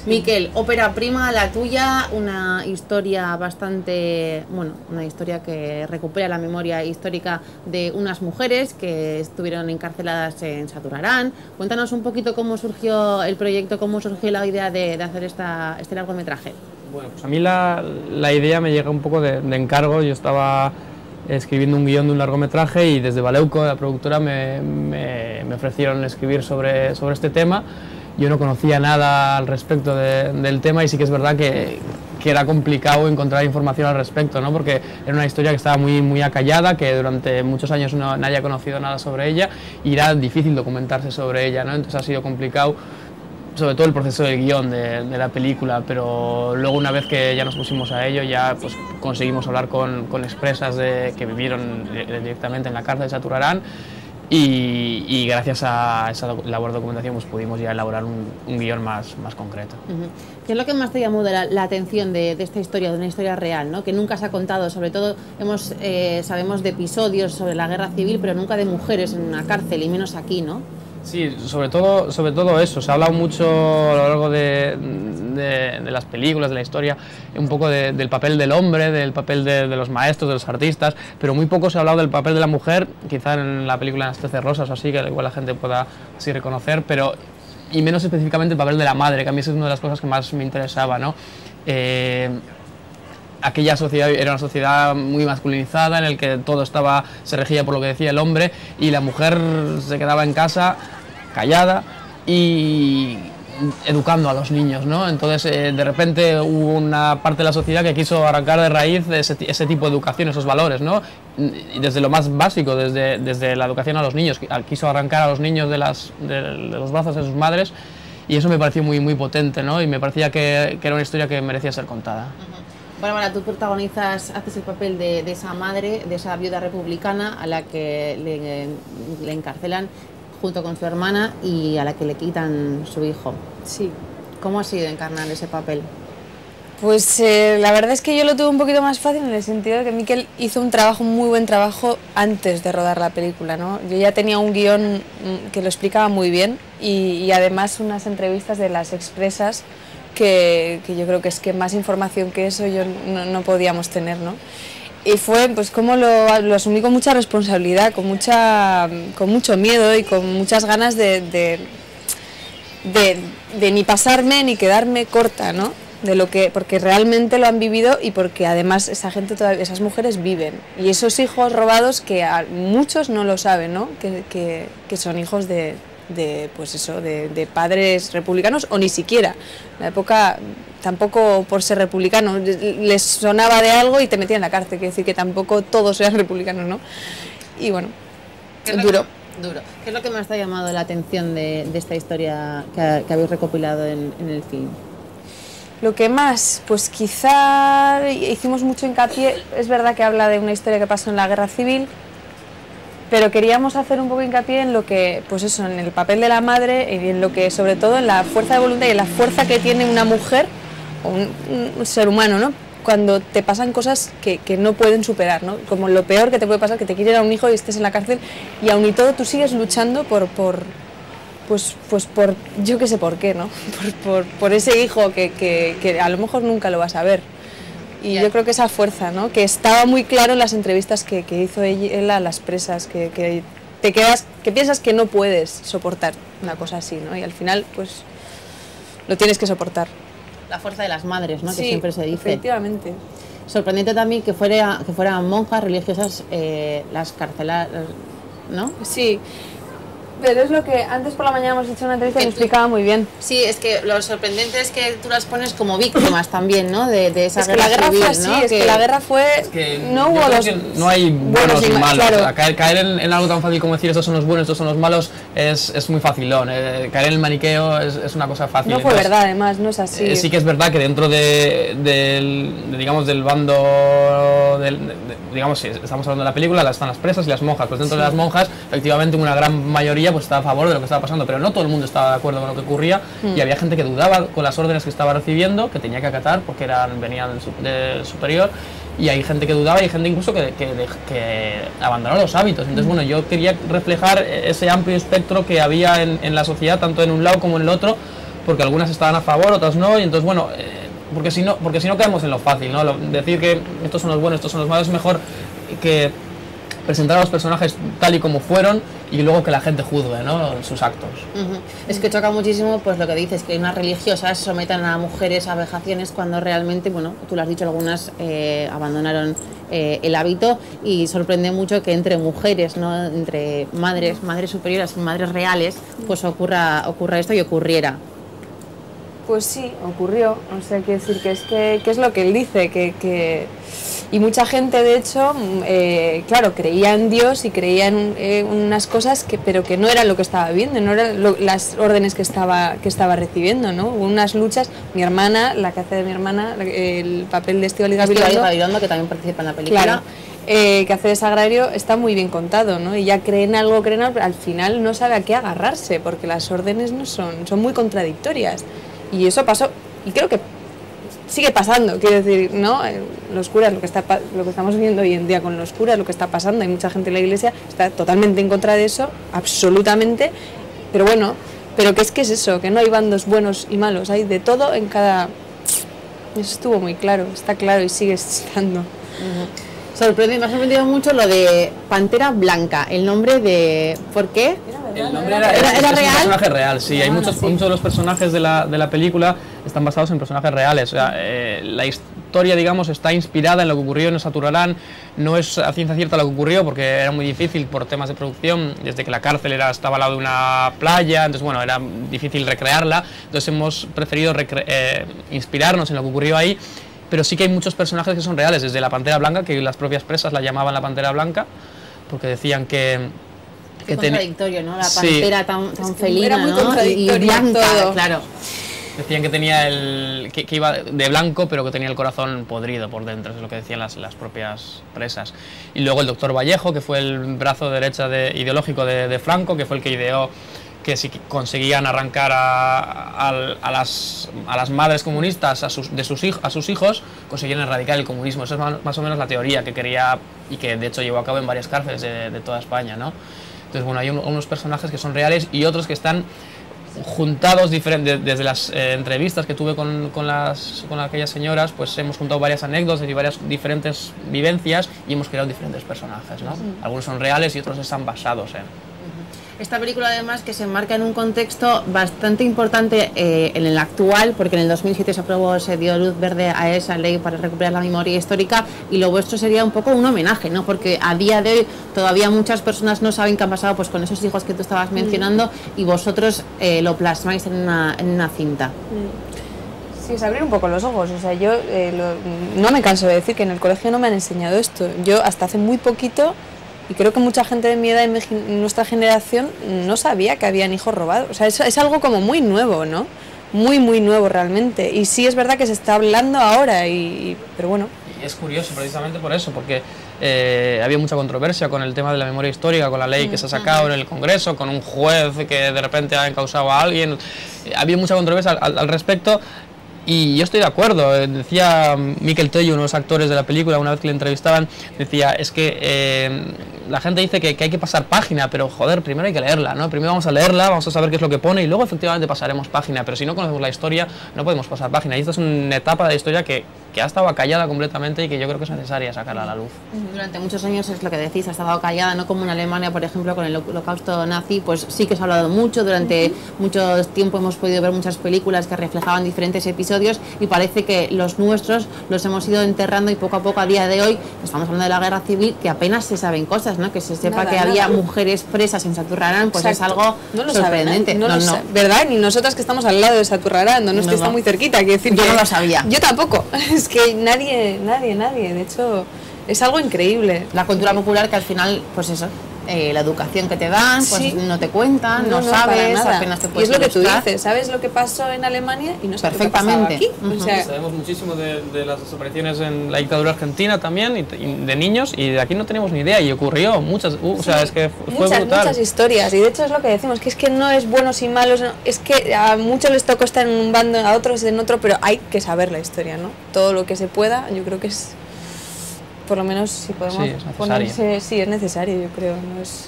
Miquel, ópera prima, la tuya, una historia bastante, bueno, una historia que recupera la memoria histórica de unas mujeres que estuvieron encarceladas en Saturarán. Cuéntanos un poquito cómo surgió el proyecto, cómo surgió la idea de hacer este largometraje. Bueno, pues a mí la idea me llega un poco de encargo. Yo estaba escribiendo un guión de un largometraje y desde Baleuco, la productora, me ofrecieron escribir sobre este tema. Yo no conocía nada al respecto del tema y sí que es verdad que era complicado encontrar información al respecto, ¿no? Porque era una historia que estaba muy acallada, que durante muchos años nadie ha conocido nada sobre ella y era difícil documentarse sobre ella, ¿no? Entonces ha sido complicado, sobre todo el proceso del guión de la película, pero luego una vez que ya nos pusimos a ello, ya pues conseguimos hablar con expresas que vivieron directamente en la cárcel de Saturarán. Y gracias a esa labor de documentación pues pudimos ya elaborar un guión más concreto. ¿Qué es lo que más te llamó de la atención de esta historia, de una historia real, ¿no? Que nunca se ha contado? Sobre todo sabemos de episodios sobre la guerra civil, pero nunca de mujeres en una cárcel, y menos aquí, ¿no? Sí, sobre todo eso. Se ha hablado mucho a lo largo de las películas, de la historia, un poco del papel del hombre, del papel de los maestros, de los artistas, pero muy poco se ha hablado del papel de la mujer, quizá en la película Las 13 rosas o así, que igual la gente pueda así reconocer, y menos específicamente el papel de la madre, que a mí es una de las cosas que más me interesaba, ¿no? Aquella sociedad era una sociedad muy masculinizada, en el que todo se regía por lo que decía el hombre, y la mujer se quedaba en casa callada y educando a los niños, ¿no? Entonces de repente hubo una parte de la sociedad que quiso arrancar de raíz ese tipo de educación, esos valores, ¿no? Y desde lo más básico, desde la educación a los niños, quiso arrancar a los niños de los brazos de sus madres, y eso me pareció muy potente, ¿no? Y me parecía que era una historia que merecía ser contada. Bárbara, tú haces el papel de esa madre, de esa viuda republicana a la que le encarcelan junto con su hermana y a la que le quitan su hijo. Sí. ¿Cómo ha sido encarnar ese papel? Pues la verdad es que yo lo tuve un poquito más fácil en el sentido de que Miquel hizo un muy buen trabajo antes de rodar la película, ¿no? Yo ya tenía un guión que lo explicaba muy bien y además unas entrevistas de las expresas que yo creo que es que más información que eso yo no podíamos tener, ¿no? Y fue pues como lo asumí con mucha responsabilidad, con mucho miedo y con muchas ganas de ni pasarme ni quedarme corta, ¿no? Porque realmente lo han vivido y porque además esas mujeres viven. Y esos hijos robados que muchos no lo saben, ¿no? Que son hijos de padres republicanos o ni siquiera. En la época tampoco por ser republicano les sonaba de algo y te metían en la cárcel, quiere decir que tampoco todos eran republicanos, ¿no? Y bueno, duro. ¿Qué es lo que más te ha llamado la atención de esta historia que habéis recopilado en el film? Lo que más, pues quizá hicimos mucho hincapié, es verdad que habla de una historia que pasó en la guerra civil, pero queríamos hacer un poco hincapié en lo que, pues eso, en el papel de la madre y en lo que, sobre todo, en la fuerza de voluntad y en la fuerza que tiene una mujer o un ser humano, ¿no? Cuando te pasan cosas que no pueden superar, ¿no? Como lo peor que te puede pasar, que te quieren a un hijo y estés en la cárcel y aun y todo tú sigues luchando por yo qué sé por qué, ¿no? Por ese hijo que a lo mejor nunca lo vas a ver. Y yo creo que esa fuerza, ¿no? Que estaba muy claro en las entrevistas que hizo él a las presas, que piensas que no puedes soportar una cosa así, ¿no? Y al final, pues, lo tienes que soportar. La fuerza de las madres, ¿no? Sí, que siempre se dice. Efectivamente. Sorprendente también que fueran monjas religiosas las carceladas, ¿no? Sí. Pero es lo que antes por la mañana hemos hecho una entrevista y me explicaba muy bien. Sí, es que lo sorprendente es que tú las pones como víctimas también, ¿no? De esa es que la guerra civil, fue así, ¿no? es que la guerra fue... Es que no hubo no hay buenos y malos. Claro. O sea, caer en algo tan fácil como decir estos son los buenos, estos son los malos es muy facilón. Caer en el maniqueo es una cosa fácil. No fue verdad, además, no es así. Sí que es verdad que dentro del bando, digamos, si estamos hablando de la película, están las presas y las monjas. Pues dentro de las monjas, efectivamente, una gran mayoría pues está a favor de lo que estaba pasando, pero no todo el mundo estaba de acuerdo con lo que ocurría y había gente que dudaba con las órdenes que estaba recibiendo, que tenía que acatar porque venían del superior, y hay gente que dudaba y hay gente incluso que abandonó los hábitos. Entonces, bueno, yo quería reflejar ese amplio espectro que había en la sociedad, tanto en un lado como en el otro, porque algunas estaban a favor, otras no, y entonces bueno, porque si no caemos en lo fácil, ¿no? Decir que estos son los buenos, estos son los malos, es mejor que presentar a los personajes tal y como fueron y luego que la gente juzgue, ¿no?, sus actos. Es que choca muchísimo pues lo que dices, que unas religiosas sometan a mujeres a vejaciones cuando realmente, bueno, tú lo has dicho, algunas abandonaron el hábito, y sorprende mucho que entre mujeres, ¿no?, entre madres superiores y madres reales, pues ocurra esto, y ocurriera. Pues sí, ocurrió. O sea, quiero decir que es lo que él dice, y mucha gente, de hecho, claro, creía en Dios y creía en unas cosas, pero que no era lo que estaba viendo, no eran las órdenes que estaba recibiendo, ¿no? Hubo unas luchas. Mi hermana, la que hace de mi hermana, el papel de Estíbaliz Gabilondo, que también participa en la película, claro, que hace de Sagrario, está muy bien contado, ¿no? Ella cree en algo, pero al final no sabe a qué agarrarse, porque las órdenes no son muy contradictorias. Y eso pasó, y creo que sigue pasando, quiero decir, ¿no? Los curas, lo que estamos viendo hoy en día con los curas, lo que está pasando, hay mucha gente en la iglesia está totalmente en contra de eso, absolutamente, pero bueno, pero que es eso, que no hay bandos buenos y malos, hay de todo en cada... Eso estuvo muy claro, está claro y sigue estando. Me ha sorprendido mucho lo de Pantera Blanca, el nombre de... ¿Por qué? El nombre era real. Un personaje real, sí. Hay muchos de los personajes de la película están basados en personajes reales. O sea, la historia, digamos, está inspirada en lo que ocurrió en Saturalán. No es a ciencia cierta lo que ocurrió, porque era muy difícil por temas de producción, desde que la cárcel estaba al lado de una playa, entonces bueno, era difícil recrearla. Entonces hemos preferido inspirarnos en lo que ocurrió ahí. Pero sí que hay muchos personajes que son reales, desde la Pantera Blanca, que las propias presas la llamaban la Pantera Blanca, porque decían que... Qué contradictorio, ¿no? La pantera sí, tan felina, era muy, ¿no?, contradictorio, y blanca, todo. Claro. Decían que tenía que iba de blanco, pero que tenía el corazón podrido por dentro, es lo que decían las propias presas. Y luego el doctor Vallejo, que fue el brazo derecha ideológico de Franco, que fue el que ideó que si conseguían arrancar a las madres comunistas a sus hijos, conseguían erradicar el comunismo. Eso es más o menos la teoría que quería, y que de hecho llevó a cabo en varias cárceles de toda España, ¿no? Entonces, bueno, hay unos personajes que son reales y otros que están juntados desde las entrevistas que tuve con aquellas señoras, pues hemos juntado varias anécdotas y varias diferentes vivencias y hemos creado diferentes personajes, ¿no? Algunos son reales y otros están basados en... Esta película, además, que se enmarca en un contexto bastante importante en el actual, porque en el 2007 se dio luz verde a esa ley para recuperar la memoria histórica, y lo vuestro sería un poco un homenaje, ¿no? Porque a día de hoy todavía muchas personas no saben qué han pasado pues con esos hijos que tú estabas mencionando, y vosotros lo plasmáis en una cinta. Sí, es abrir un poco los ojos. O sea, yo no me canso de decir que en el colegio no me han enseñado esto. Yo hasta hace muy poquito, y creo que mucha gente de mi edad, en nuestra generación, no sabía que habían hijos robados. O sea, es algo como muy nuevo, ¿no? Muy, muy nuevo realmente. Y sí es verdad que se está hablando ahora, pero bueno. Y es curioso precisamente por eso, porque había mucha controversia con el tema de la memoria histórica, con la ley que se ha sacado en el Congreso, con un juez que de repente ha encausado a alguien. Había mucha controversia al respecto. Y yo estoy de acuerdo. Decía Miquel Tello, uno de los actores de la película, una vez que le entrevistaban, decía, es que la gente dice que hay que pasar página, pero joder, primero hay que leerla, ¿no? Primero vamos a leerla, vamos a saber qué es lo que pone y luego efectivamente pasaremos página, pero si no conocemos la historia no podemos pasar página. Y esta es una etapa de la historia que ha estado acallada completamente y que yo creo que es necesaria sacarla a la luz. Durante muchos años, es lo que decís, ha estado acallada, no como en Alemania, por ejemplo, con el holocausto nazi, pues sí que se ha hablado mucho. Durante mucho tiempo hemos podido ver muchas películas que reflejaban diferentes episodios, y parece que los nuestros los hemos ido enterrando, y poco a poco, a día de hoy, estamos hablando de la guerra civil, que apenas se saben cosas, ¿no? Que se sepa que había mujeres presas en Saturrarán, pues exacto, es algo sorprendente. No, ¿verdad? Ni nosotras que estamos al lado de Saturrarán, no es que está muy cerquita, quiero decir, yo no lo sabía. Yo tampoco, es que nadie, de hecho, es algo increíble. La cultura popular, que al final, pues eso, la educación que te dan, pues sí, no te cuentan, no sabes, apenas te puedes. Y es lo que tú dices, sabes lo que pasó en Alemania y no sabes perfectamente aquí. O sea, sabemos muchísimo de las desapariciones en la dictadura argentina también, y de niños, y de aquí no tenemos ni idea, y ocurrió muchas, o sea, es que fue brutal. Muchas historias, y de hecho es lo que decimos, que es que no es buenos y malos, no, es que a muchos les tocó estar en un bando, a otros en otro, pero hay que saber la historia, ¿no? Todo lo que se pueda, yo creo que es... Por lo menos si podemos ponerse, sí, es necesario, yo creo. No es...